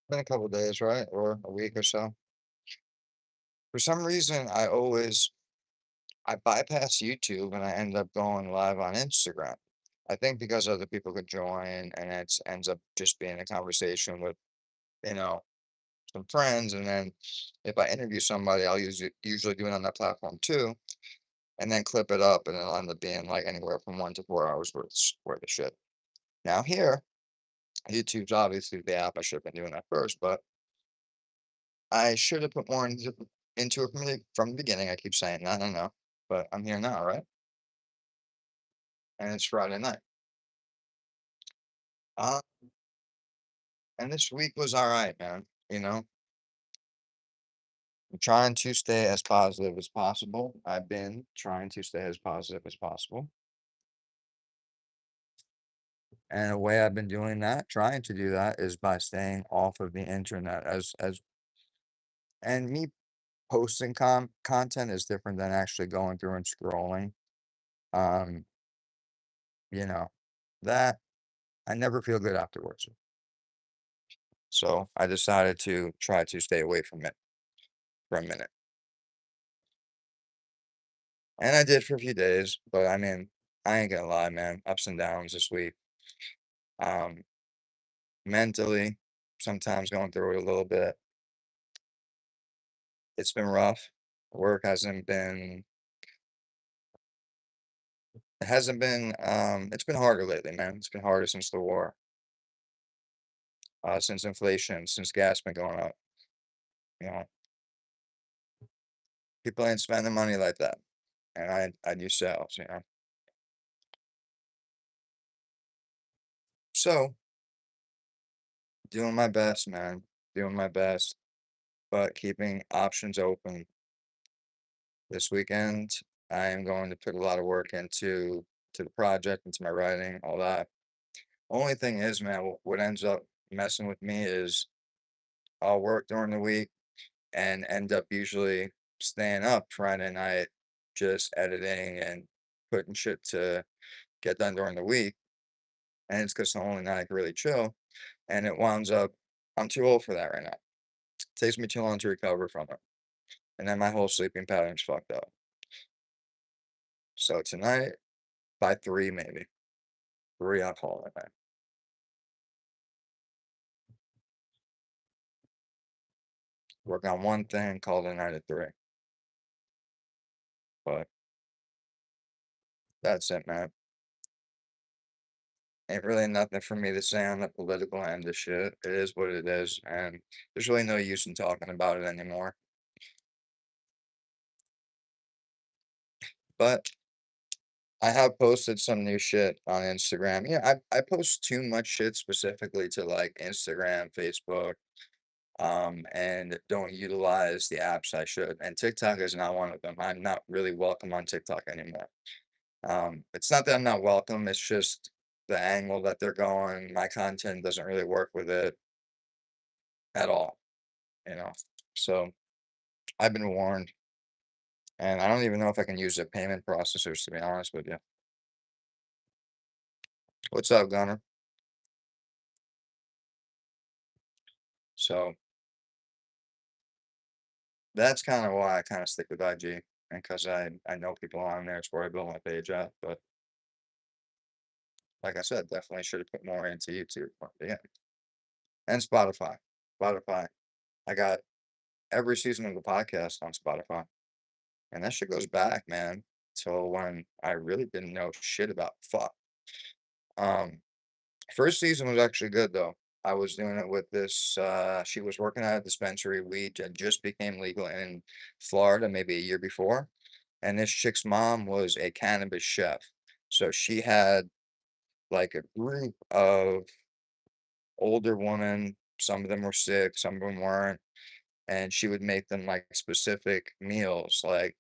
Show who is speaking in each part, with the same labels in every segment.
Speaker 1: Been a couple days, right? Or a week or so. For some reason, I bypass YouTube and I end up going live on Instagram. I think because other people could join and it ends up just being a conversation with, you know, some friends. And then if I interview somebody, I'll usually do it on that platform too, and then clip it up and it'll end up being like anywhere from 1 to 4 hours worth of shit. Now here, YouTube's obviously the app I should have been doing that first, but I should have put more into it from the beginning. I keep saying that, I know, but I'm here now, right? And it's Friday night. Uh, and this week was all right, man. I'm trying to stay as positive as possible. I've been trying to stay as positive as possible. And a way I've been doing that, trying to do that, is by staying off of the internet as and me posting content is different than actually going through and scrolling. Um, you know, that I never feel good afterwards. So I decided to try to stay away from it for a minute. And I did for a few days, but I mean, I ain't gonna lie, man. Ups and downs this week. Um, Mentally, sometimes going through it a little bit. It's been rough. Work it's been harder lately, man. It's been harder since the war, since inflation, since gas been going up. You know, people ain't spending money like that. And I do sales. So doing my best, man. Doing my best, but keeping options open. This weekend, I am going to put a lot of work into the project, into my writing, all that. Only thing is, man, what ends up messing with me is I'll work during the week and end up usually staying up Friday night, just editing and putting shit to get done during the week. And it's because the only night I can really chill. And it winds up, I'm too old for that right now. It takes me too long to recover from it. And then my whole sleeping pattern's fucked up. So tonight, by 3 maybe. 3, I'll call it, man. Work on one thing, call it a night at 3. But that's it, man. Ain't really nothing for me to say on the political end of shit. It is what it is, and there's really no use in talking about it anymore. But I have posted some new shit on Instagram. Yeah, I post too much shit specifically to like Instagram, Facebook, and don't utilize the apps I should. And TikTok is not one of them. I'm not really welcome on TikTok anymore. It's not that I'm not welcome, it's just the angle that they're going. My content doesn't really work with it at all, you know. So I've been warned, and I don't even know if I can use the payment processors to be honest with you. What's up, Gunner? So that's kind of why I kind of stick with IG, and because I know people on there, it's where I build my page at. But like I said, definitely should have put more into YouTube. But yeah, and Spotify. Spotify. I got every season of the podcast on Spotify. And that shit goes back, man, till when I really didn't know shit about fuck. Um, First season was actually good though. I was doing it with this she was working at a dispensary. Weed had just became legal in Florida maybe a year before. And this chick's mom was a cannabis chef. So she had like a group of older women. Some of them were sick, some of them weren't. And she would make them like specific meals, like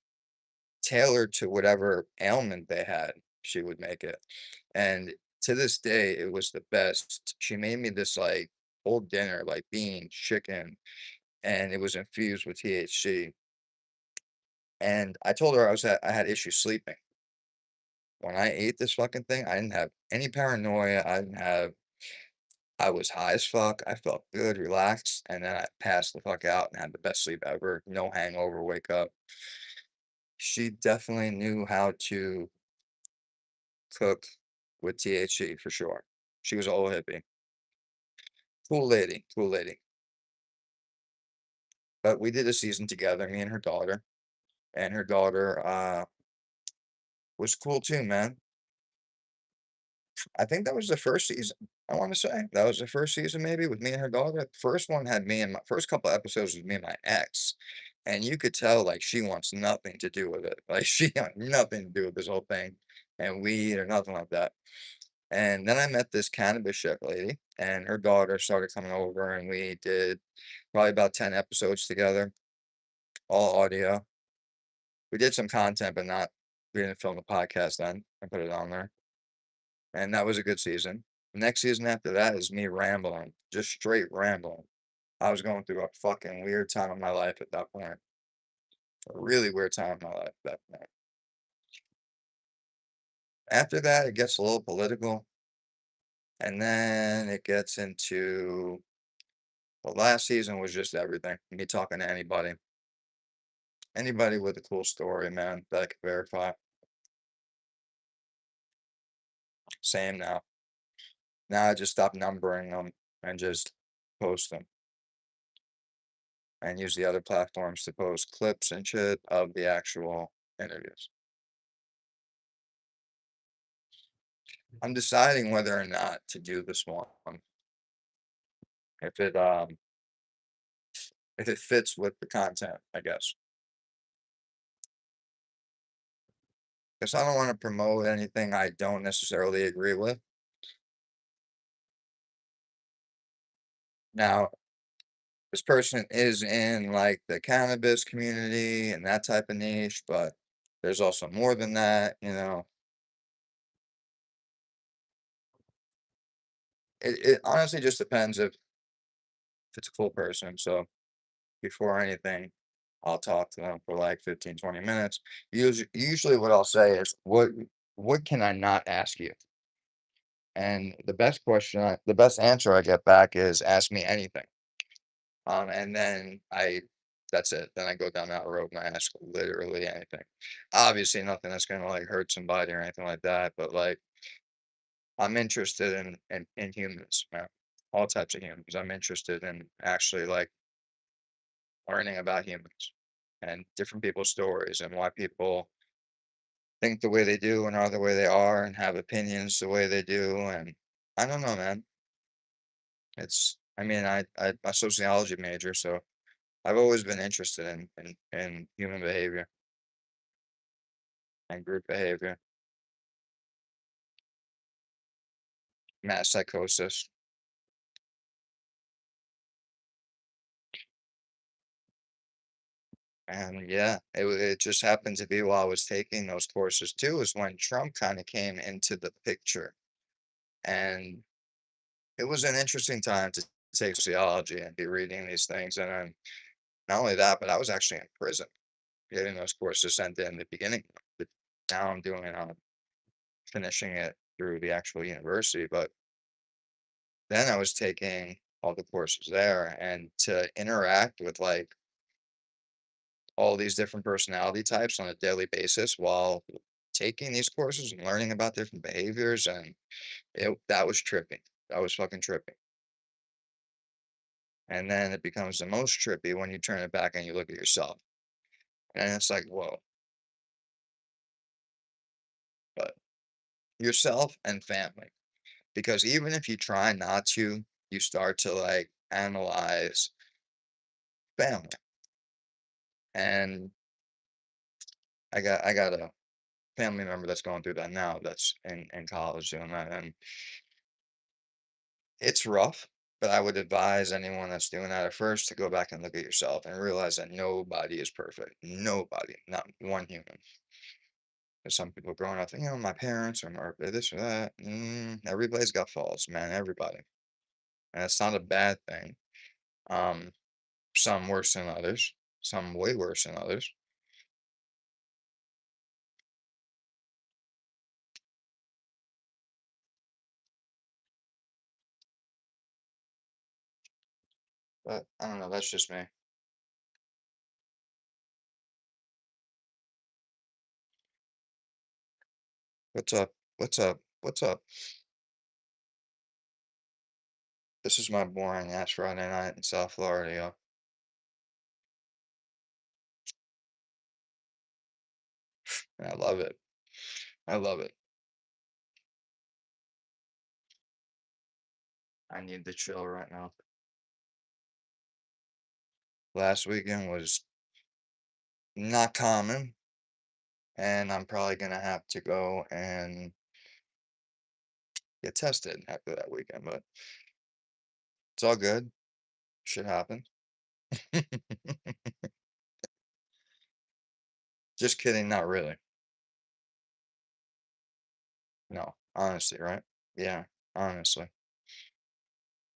Speaker 1: tailored to whatever ailment they had, she would make it. And to this day, it was the best. She made me this like whole dinner, like beans, chicken, and it was infused with THC. And I told her I had issues sleeping. When I ate this fucking thing, I didn't have any paranoia. I didn't have I was high as fuck, I felt good, relaxed, and then I passed the fuck out and had the best sleep ever, no hangover, wake up. She definitely knew how to cook with THC for sure. She was a old hippie. Cool lady, cool lady. But we did a season together, me and her daughter, was cool too, man. I think that was the first season, I wanna say. That was the first season maybe with me and her daughter. The first one had me and my first couple episodes with me and my ex, and you could tell, like, she wants nothing to do with it. Like, she had nothing to do with this whole thing, and weed or nothing like that. And then I met this cannabis chef lady, and her daughter started coming over, and we did probably about 10 episodes together, all audio. We did some content, but not we didn't film the podcast then and put it on there. And that was a good season. The next season after that is me rambling, just straight rambling. I was going through a fucking weird time in my life at that point. A really weird time in my life at that point. After that, it gets a little political, and then it gets into the last season was just everything. Me talking to anybody. Anybody with a cool story, man, that I could verify. Same now. Now I just stop numbering them and just post them and use the other platforms to post clips and shit of the actual interviews. I'm deciding whether or not to do this one. If it if it fits with the content, I guess. Because I don't want to promote anything I don't necessarily agree with. Now, this person is in like the cannabis community and that type of niche, but there's also more than that, you know. It honestly just depends if it's a cool person. So before anything, I'll talk to them for like 15, 20 minutes. Usually what I'll say is, what can I not ask you? And the best answer I get back is ask me anything. And then that's it. Then I go down that road and I ask literally anything. Obviously nothing that's gonna like hurt somebody or anything like that, but like I'm interested in humans, man. All types of humans. I'm interested in actually like learning about humans and different people's stories and why people think the way they do and are the way they are and have opinions the way they do. And I don't know, man. I mean, I'm a sociology major, so I've always been interested in human behavior and group behavior, mass psychosis. And yeah, it just happened to be while I was taking those courses too, is when Trump kind of came into the picture. And it was an interesting time to take sociology and be reading these things. And then not only that, but I was actually in prison getting those courses sent in the beginning. But now I'm doing finishing it through the actual university. But then I was taking all the courses there and to interact with like all these different personality types on a daily basis while taking these courses and learning about different behaviors and that was trippy. That was fucking trippy. And then it becomes the most trippy when you turn it back and you look at yourself. And it's like, whoa, but yourself and family. Because even if you try not to, you start to like analyze family. And I got a family member that's going through that now that's in college doing that. And it's rough, but I would advise anyone that's doing that at first to go back and look at yourself and realize that nobody is perfect. Nobody, not one human. There's some people growing up, you know, my parents or this or that. Everybody's got faults, man. Everybody, and it's not a bad thing. Um, some worse than others, some way worse than others. But I don't know, that's just me. What's up? What's up? What's up? This is my boring ass Friday night in South Florida, yo. And I love it. I love it. I need the chill right now. Last weekend was not common, and I'm probably gonna have to go and get tested after that weekend, but it's all good. Shit happens. Just kidding, not really. No, honestly, right? Yeah, honestly.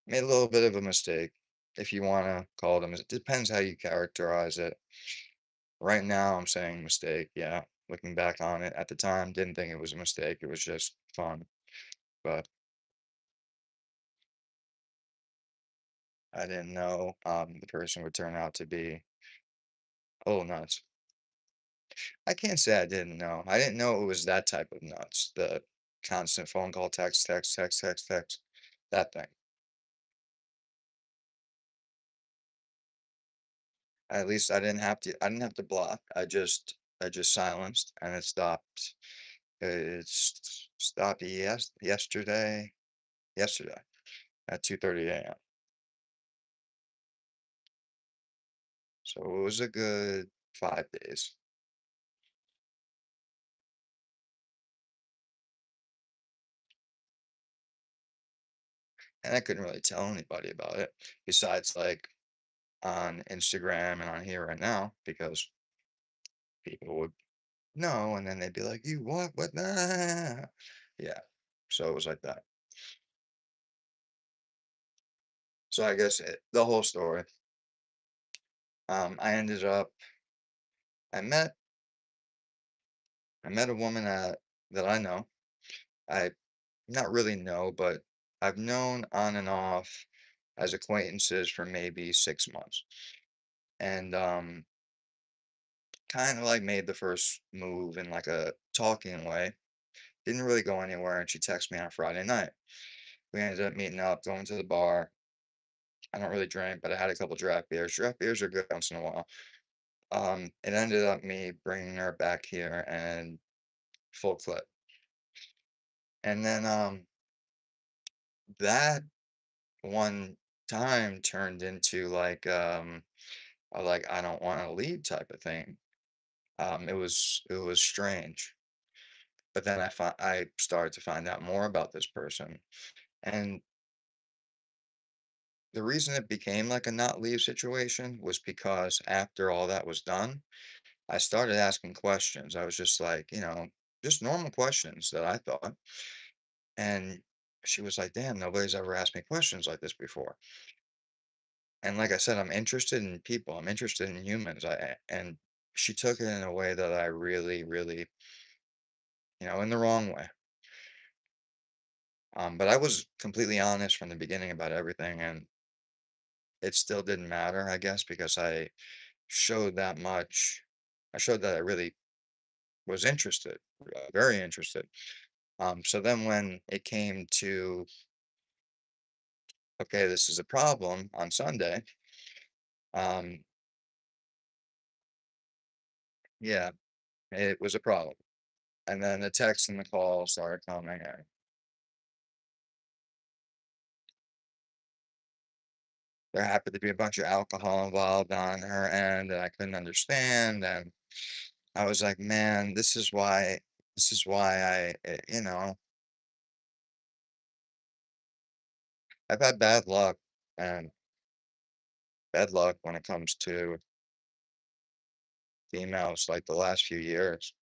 Speaker 1: Made a little bit of a mistake, if you wanna call it a mis it depends how you characterize it. Right now, I'm saying mistake, yeah. Looking back on it, at the time, didn't think it was a mistake, it was just fun, but I didn't know, the person would turn out to be a little nuts. I can't say I didn't know. I didn't know it was that type of nuts, the constant phone call, text, text, text, text, text, that thing. At least I didn't have to block. I just silenced and it stopped. It's stopped yesterday at 2:30 AM. So it was a good 5 days. And I couldn't really tell anybody about it besides like on Instagram and on here right now because people would know and then they'd be like, "You what? What?" Nah. Yeah. So it was like that. So I guess the whole story. I ended up I met I met a woman that I know. I not really know, but I've known on and off as acquaintances for maybe 6 months. And kind of like made the first move in like a talking way. Didn't really go anywhere, and she texted me on Friday night. We ended up meeting up, going to the bar. I don't really drink, but I had a couple draft beers. Draft beers are good once in a while. It ended up me bringing her back here and full clip. And then that one time turned into like I don't want to leave type of thing. It was strange. But then I started to find out more about this person. And the reason it became like a not leave situation was because after all that was done, I started asking questions. I was just like, just normal questions that I thought. And she was like, damn, nobody's ever asked me questions like this before. And like I said, I'm interested in people. I'm interested in humans. And she took it in a way that I really, really, in the wrong way. But I was completely honest from the beginning about everything, and it still didn't matter, I guess, because showed that much. I showed that I really was interested, very interested. So then when it came to, okay, this is a problem on Sunday, um, yeah, it was a problem. And then the text and the call started coming, and there happened to be a bunch of alcohol involved on her end that I couldn't understand. And I was like, man, this is why I've had and bad luck when it comes to females like the last few years.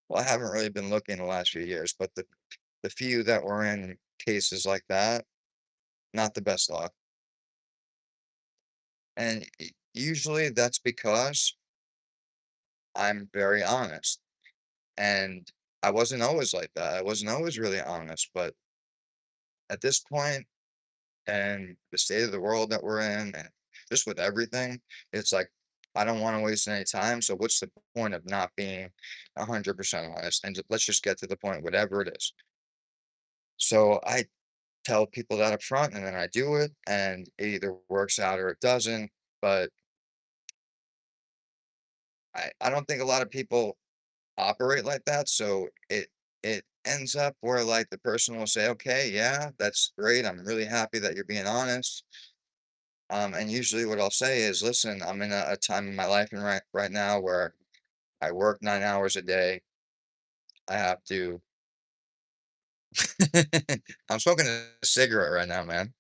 Speaker 1: Well, I haven't really been looking the last few years, but the few that were in cases like that, not the best luck. And usually that's because I'm very honest. And I wasn't always like that. I wasn't always really honest, but at this point, and the state of the world that we're in, and just with everything, it's like I don't want to waste any time. So what's the point of not being 100% honest? And let's just get to the point, whatever it is. So I tell people that up front, and then I do it, and it either works out or it doesn't. But I don't think a lot of people operate like that. So it ends up where like the person will say, okay, yeah, that's great. I'm really happy that you're being honest. And usually what I'll say is, listen, I'm in a time in my life and right now where I work 9 hours a day. I have to I'm smoking a cigarette right now, man.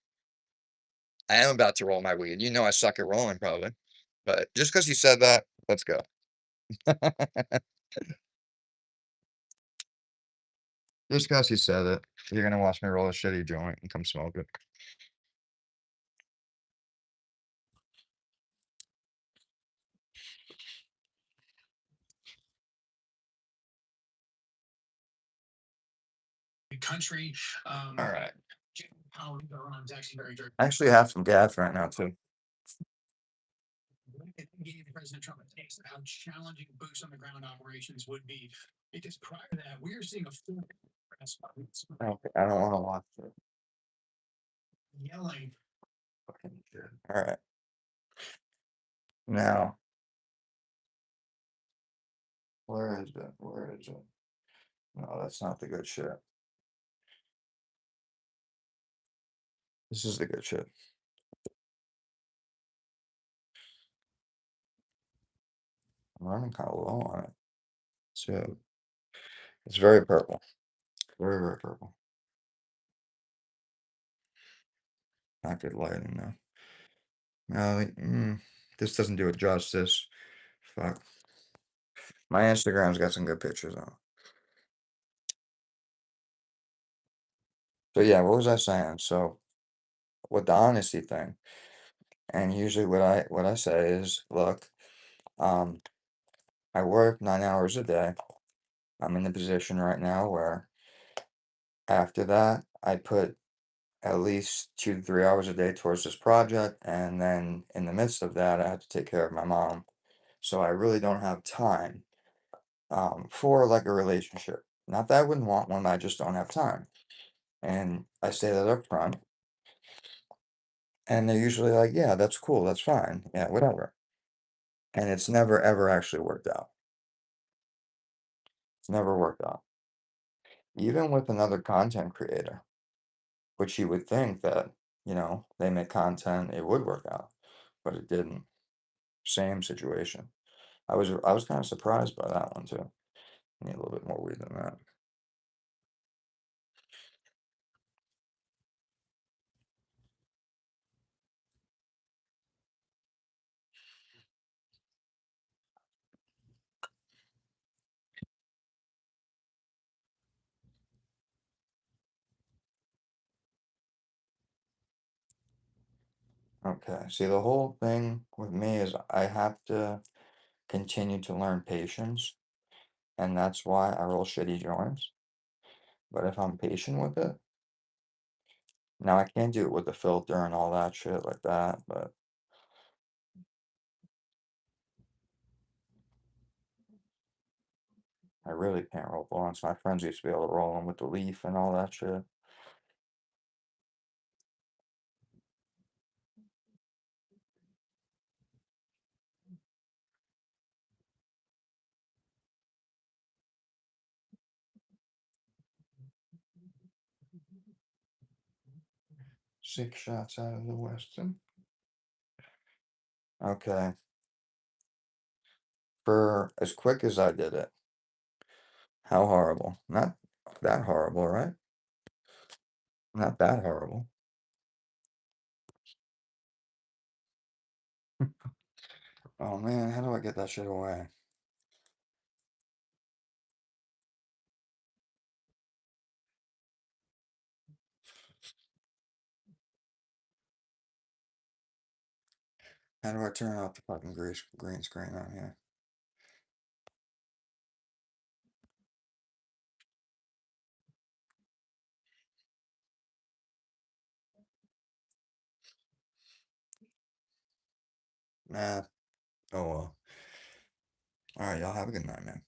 Speaker 1: I am about to roll my weed. You know I suck at rolling probably. But just because you said that, let's go. Just because you said it, you're gonna watch me roll a shitty joint and come smoke it.
Speaker 2: Country.
Speaker 1: All right.
Speaker 2: How Iran is actually very dirty.
Speaker 1: I actually have some gas right now too.
Speaker 2: Gave President Trump a taste of how challenging boots on the ground operations would be. Because prior to that, we are seeing a full press
Speaker 1: Okay, I don't want to watch it.
Speaker 2: yelling.
Speaker 1: Fucking shit. All right. Now, where is it? Where is it? No, that's not the good shit. This is the good shit. I'm running kind of low on it. So it's very purple. Very, very purple. Not good lighting though. No, this doesn't do it justice. Fuck. My Instagram's got some good pictures on it. So yeah, what was I saying? So with the honesty thing, and usually what I say is, look, um, I work 9 hours a day. I'm in the position right now where after that, I put at least 2 to 3 hours a day towards this project, and then in the midst of that, I have to take care of my mom. So I really don't have time for like a relationship. Not that I wouldn't want one, I just don't have time. And I say that up front, and they're usually like, yeah, that's cool, that's fine, yeah, whatever. And it's never ever actually worked out. It's never worked out. Even with another content creator, which you would think that, they make content, it would work out, but it didn't. Same situation. I was kind of surprised by that one too. Need a little bit more weed than that. Okay, see, the whole thing with me is I have to continue to learn patience, and that's why I roll shitty joints. But if I'm patient with it, now I can't do it with the filter and all that shit like that, but I really can't roll blunts. My friends used to be able to roll them with the leaf and all that shit. Six shots out of the Weston. Okay, for as quick as I did it, how horrible. Not that horrible, right? Not that horrible. Oh man, how do I get that shit away? How do I turn off the fucking green screen on here? Nah. Oh well. All right, y'all have a good night, man.